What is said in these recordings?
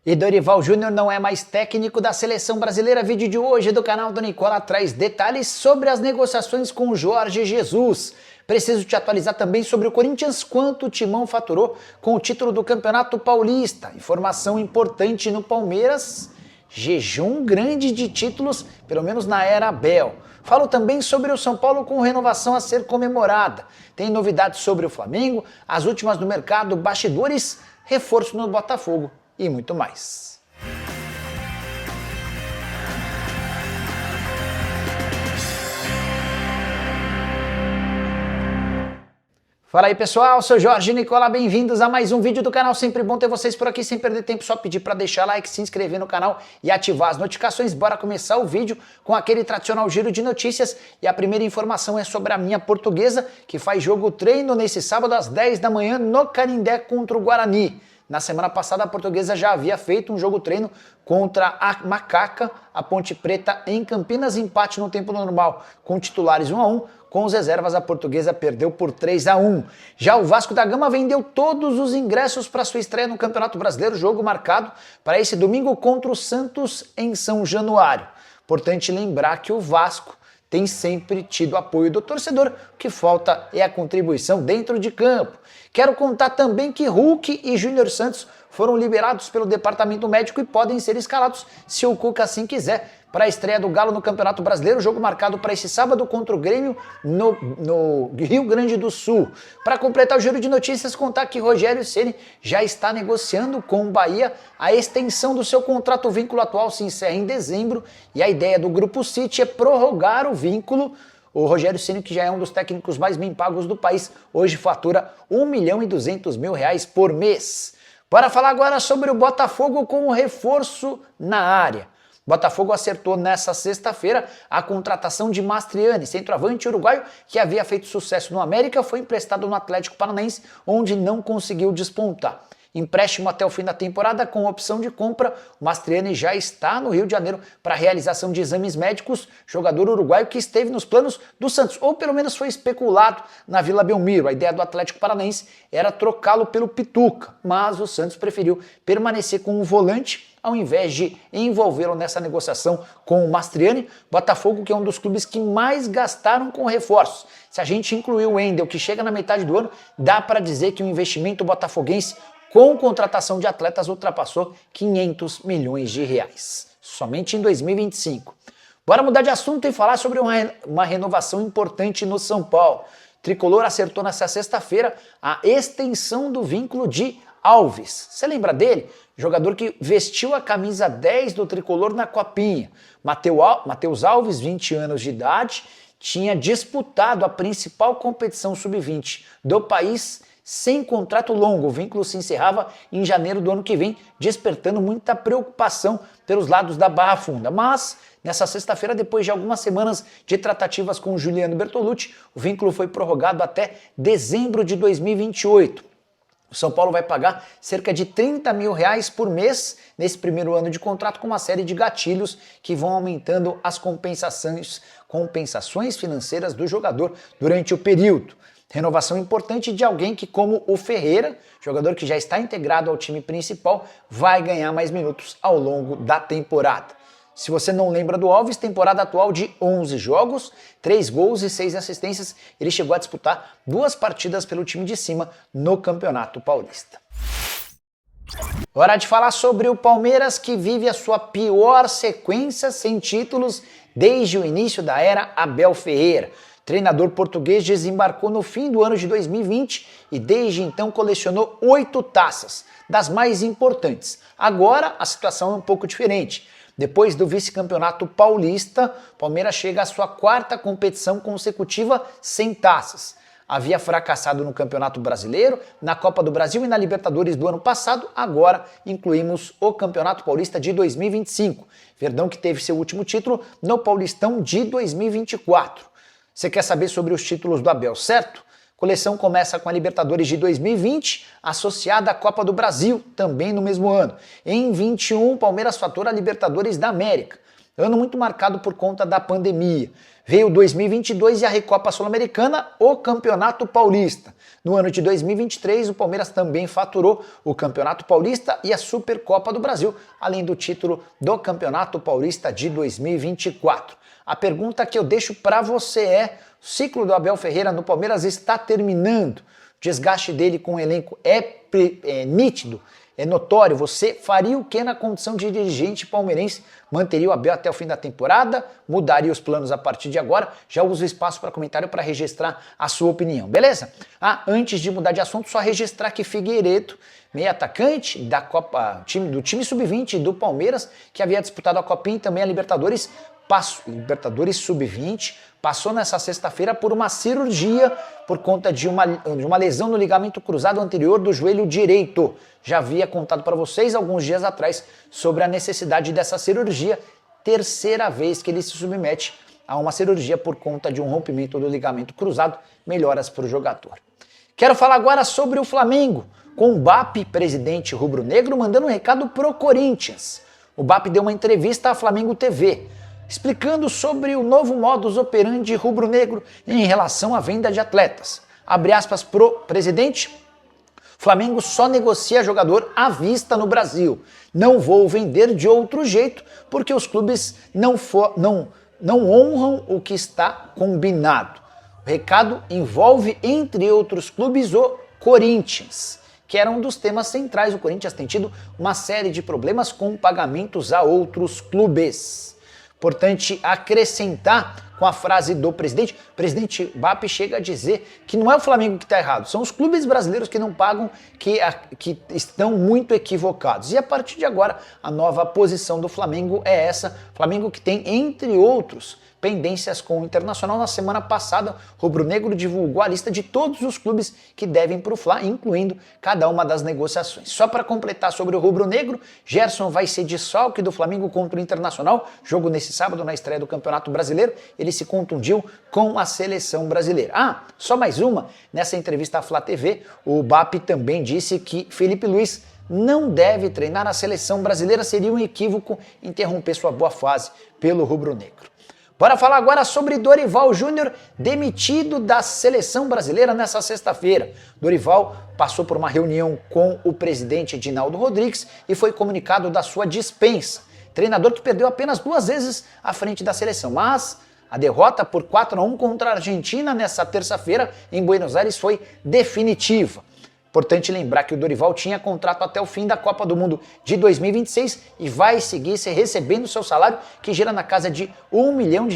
E Dorival Júnior não é mais técnico da seleção brasileira. Vídeo de hoje do canal do Nicola traz detalhes sobre as negociações com o Jorge Jesus. Preciso te atualizar também sobre o Corinthians, quanto o Timão faturou com o título do Campeonato Paulista. Informação importante no Palmeiras, jejum grande de títulos, pelo menos na era Abel. Falo também sobre o São Paulo com renovação a ser comemorada. Tem novidades sobre o Flamengo, as últimas do mercado, bastidores, reforço no Botafogo e muito mais. Fala aí pessoal, sou Jorge Nicola, bem-vindos a mais um vídeo do canal, sempre bom ter vocês por aqui, sem perder tempo, só pedir para deixar like, se inscrever no canal e ativar as notificações. Bora começar o vídeo com aquele tradicional giro de notícias e a primeira informação é sobre a minha Portuguesa, que faz jogo treino nesse sábado às 10 da manhã no Canindé contra o Guarani. Na semana passada a Portuguesa já havia feito um jogo treino contra a Macaca, a Ponte Preta em Campinas, empate no tempo normal, com titulares 1-1, com os reservas a Portuguesa perdeu por 3-1. Já o Vasco da Gama vendeu todos os ingressos para sua estreia no Campeonato Brasileiro, jogo marcado para esse domingo contra o Santos em São Januário. Importante lembrar que o Vasco tem sempre tido apoio do torcedor, o que falta é a contribuição dentro de campo. Quero contar também que Hulk e Júnior Santos foram liberados pelo departamento médico e podem ser escalados, se o Cuca assim quiser, para a estreia do Galo no Campeonato Brasileiro, jogo marcado para esse sábado contra o Grêmio no Rio Grande do Sul. Para completar o giro de notícias, contar que Rogério Ceni já está negociando com o Bahia a extensão do seu contrato. O vínculo atual se encerra em dezembro e a ideia do Grupo City é prorrogar o vínculo. O Rogério Ceni, que já é um dos técnicos mais bem pagos do país, hoje fatura R$1.200.000 por mês. Bora falar agora sobre o Botafogo com o reforço na área. Botafogo acertou nessa sexta-feira a contratação de Mastriani, centroavante uruguaio que havia feito sucesso no América, foi emprestado no Atlético Paranaense, onde não conseguiu despontar. Empréstimo até o fim da temporada com opção de compra, o Mastriani já está no Rio de Janeiro para a realização de exames médicos, jogador uruguaio que esteve nos planos do Santos, ou pelo menos foi especulado na Vila Belmiro. A ideia do Atlético Paranaense era trocá-lo pelo Pituca, mas o Santos preferiu permanecer com o volante ao invés de envolvê-lo nessa negociação com o Mastriani. Botafogo, que é um dos clubes que mais gastaram com reforços. Se a gente incluir o Wendel, que chega na metade do ano, dá para dizer que o investimento botafoguense com contratação de atletas ultrapassou R$500 milhões, somente em 2025. Bora mudar de assunto e falar sobre uma renovação importante no São Paulo. O Tricolor acertou nessa sexta-feira a extensão do vínculo de Alves. Você lembra dele? Jogador que vestiu a camisa 10 do Tricolor na Copinha. Matheus Alves, 20 anos de idade, tinha disputado a principal competição sub-20 do país sem contrato longo. O vínculo se encerrava em janeiro do ano que vem, despertando muita preocupação pelos lados da Barra Funda. Mas, nessa sexta-feira, depois de algumas semanas de tratativas com Juliano Bertolucci, o vínculo foi prorrogado até dezembro de 2028. O São Paulo vai pagar cerca de R$30 mil por mês nesse primeiro ano de contrato, com uma série de gatilhos que vão aumentando as compensações financeiras do jogador durante o período. Renovação importante de alguém que, como o Ferreira, jogador que já está integrado ao time principal, vai ganhar mais minutos ao longo da temporada. Se você não lembra do Alves, temporada atual de 11 jogos, 3 gols e 6 assistências, ele chegou a disputar 2 partidas pelo time de cima no Campeonato Paulista. Hora de falar sobre o Palmeiras, que vive a sua pior sequência sem títulos desde o início da era Abel Ferreira. O treinador português desembarcou no fim do ano de 2020 e desde então colecionou 8 taças, das mais importantes. Agora a situação é um pouco diferente. Depois do vice-campeonato paulista, Palmeiras chega à sua 4ª competição consecutiva sem taças. Havia fracassado no Campeonato Brasileiro, na Copa do Brasil e na Libertadores do ano passado. Agora incluímos o Campeonato Paulista de 2025. Verdão que teve seu último título no Paulistão de 2024. Você quer saber sobre os títulos do Abel, certo? A coleção começa com a Libertadores de 2020, associada à Copa do Brasil, também no mesmo ano. Em 21, o Palmeiras fatura a Libertadores da América. ano muito marcado por conta da pandemia. Veio 2022 e a Recopa Sul-Americana, o Campeonato Paulista. No ano de 2023, o Palmeiras também faturou o Campeonato Paulista e a Supercopa do Brasil, além do título do Campeonato Paulista de 2024. A pergunta que eu deixo para você é: o ciclo do Abel Ferreira no Palmeiras está terminando? O desgaste dele com o elenco é nítido, é notório. Você faria o que na condição de dirigente palmeirense? Manteria o Abel até o fim da temporada? Mudaria os planos a partir de agora? Já uso o espaço para comentário para registrar a sua opinião, beleza? Antes de mudar de assunto, só registrar que Figueiredo, meio atacante da Copa, do time sub-20 do Palmeiras, que havia disputado a Copinha e também a Libertadores Sub-20, passou nessa sexta-feira por uma cirurgia por conta de uma lesão no ligamento cruzado anterior do joelho direito. Já havia contado para vocês alguns dias atrás sobre a necessidade dessa cirurgia, terceira vez que ele se submete a uma cirurgia por conta de um rompimento do ligamento cruzado. Melhoras para o jogador. Quero falar agora sobre o Flamengo, com o BAP, presidente rubro-negro, mandando um recado pro Corinthians. O BAP deu uma entrevista à Flamengo TV, explicando sobre o novo modus operandi rubro-negro em relação à venda de atletas. Abre aspas pro presidente: Flamengo só negocia jogador à vista no Brasil. Não vou vender de outro jeito, porque os clubes não honram o que está combinado. O recado envolve, entre outros clubes, o Corinthians, que era um dos temas centrais. O Corinthians tem tido uma série de problemas com pagamentos a outros clubes. Importante acrescentar com a frase do presidente. O presidente BAP chega a dizer que não é o Flamengo que está errado, são os clubes brasileiros que não pagam, que estão muito equivocados. E a partir de agora, a nova posição do Flamengo é essa. Flamengo que tem, entre outros, pendências com o Internacional. Na semana passada, o Rubro Negro divulgou a lista de todos os clubes que devem para o Fla, incluindo cada uma das negociações. Só para completar sobre o Rubro Negro, Gerson vai ser desfalque do Flamengo contra o Internacional, jogo nesse sábado na estreia do Campeonato Brasileiro. Ele se contundiu com a seleção brasileira. Só mais uma, nessa entrevista à Flá TV, o BAP também disse que Felipe Luiz não deve treinar a seleção brasileira. Seria um equívoco interromper sua boa fase pelo Rubro Negro. Bora falar agora sobre Dorival Júnior, demitido da seleção brasileira nessa sexta-feira. Dorival passou por uma reunião com o presidente Edinaldo Rodrigues e foi comunicado da sua dispensa. Treinador que perdeu apenas 2 vezes à frente da seleção, mas a derrota por 4-1 contra a Argentina nessa terça-feira em Buenos Aires foi definitiva. Importante lembrar que o Dorival tinha contrato até o fim da Copa do Mundo de 2026 e vai seguir recebendo seu salário, que gira na casa de R$1 milhão,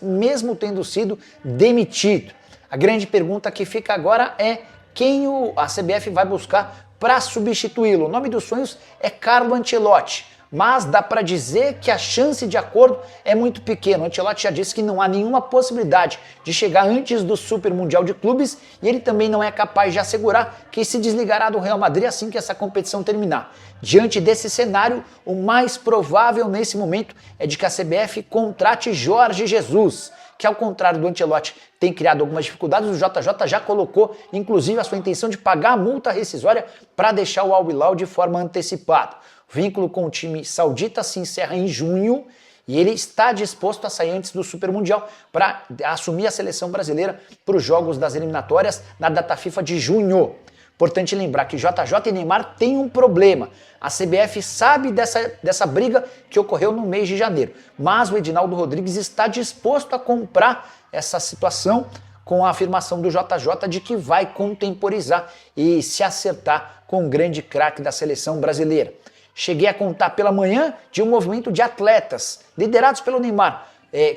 mesmo tendo sido demitido. A grande pergunta que fica agora é quem a CBF vai buscar para substituí-lo. O nome dos sonhos é Carlo Ancelotti, mas dá para dizer que a chance de acordo é muito pequena. O Ancelotti já disse que não há nenhuma possibilidade de chegar antes do Super Mundial de Clubes e ele também não é capaz de assegurar que se desligará do Real Madrid assim que essa competição terminar. Diante desse cenário, o mais provável nesse momento é de que a CBF contrate Jorge Jesus, que ao contrário do Ancelotti tem criado algumas dificuldades. O JJ já colocou inclusive a sua intenção de pagar a multa rescisória para deixar o Al Hilal de forma antecipada. O vínculo com o time saudita se encerra em junho e ele está disposto a sair antes do Super Mundial para assumir a seleção brasileira para os jogos das eliminatórias na data FIFA de junho. Importante lembrar que JJ e Neymar têm um problema. A CBF sabe dessa briga que ocorreu no mês de janeiro, mas o Edinaldo Rodrigues está disposto a comprar essa situação com a afirmação do JJ de que vai contemporizar e se acertar com o grande craque da seleção brasileira. Cheguei a contar pela manhã de um movimento de atletas, liderados pelo Neymar,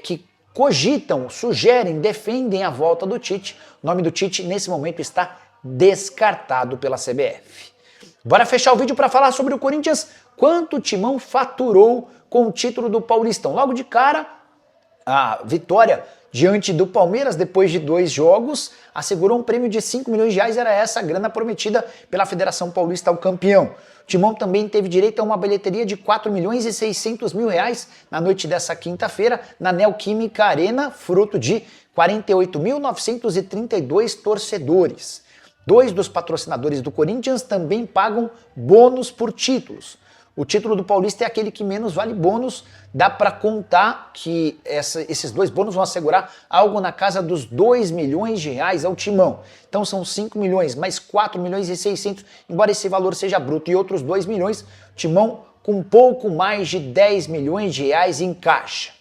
que cogitam, sugerem, defendem a volta do Tite. O nome do Tite, nesse momento, está descartado pela CBF. Bora fechar o vídeo para falar sobre o Corinthians. Quanto o Timão faturou com o título do Paulistão? Logo de cara, a vitória diante do Palmeiras, depois de 2 jogos, assegurou um prêmio de R$5 milhões. Era essa a grana prometida pela Federação Paulista ao campeão. O Timão também teve direito a uma bilheteria de R$4.600.000 na noite dessa quinta-feira na Neoquímica Arena, fruto de 48.932 torcedores. 2 dos patrocinadores do Corinthians também pagam bônus por títulos. O título do Paulista é aquele que menos vale bônus, dá para contar que esses 2 bônus vão assegurar algo na casa dos 2 milhões de reais ao Timão. Então são 5 milhões mais 4 milhões e 600, embora esse valor seja bruto, e outros 2 milhões, o Timão com um pouco mais de 10 milhões de reais em caixa.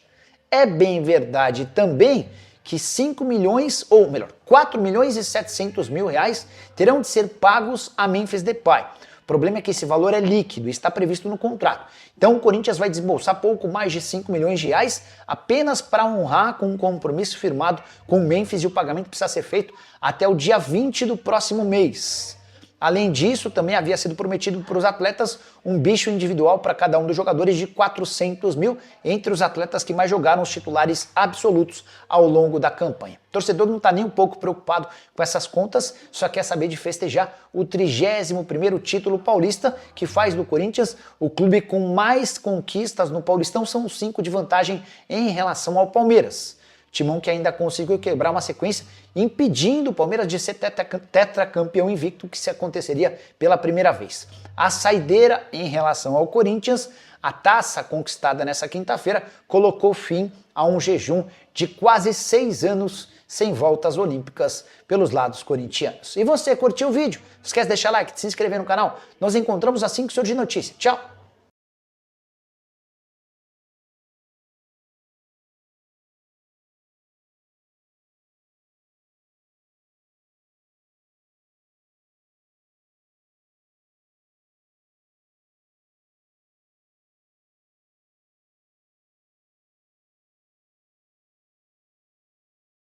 É bem verdade também que 5 milhões, ou melhor, 4 milhões e 700 mil reais terão de ser pagos a Memphis Depay. O problema é que esse valor é líquido e está previsto no contrato. Então o Corinthians vai desembolsar pouco mais de 5 milhões de reais apenas para honrar com um compromisso firmado com o Memphis, e o pagamento precisa ser feito até o dia 20 do próximo mês. Além disso, também havia sido prometido para os atletas um bicho individual para cada um dos jogadores de 400 mil, entre os atletas que mais jogaram, os titulares absolutos ao longo da campanha. O torcedor não está nem um pouco preocupado com essas contas, só quer saber de festejar o 31º título paulista, que faz do Corinthians o clube com mais conquistas no Paulistão. São 5 de vantagem em relação ao Palmeiras. Timão que ainda conseguiu quebrar uma sequência, impedindo o Palmeiras de ser tetracampeão invicto, que se aconteceria pela primeira vez. A saideira em relação ao Corinthians, a taça conquistada nessa quinta-feira, colocou fim a um jejum de quase 6 anos sem voltas olímpicas pelos lados corintianos. E você curtiu o vídeo? Não esquece de deixar like, de se inscrever no canal. Nos encontramos assim que surgir notícia. Tchau!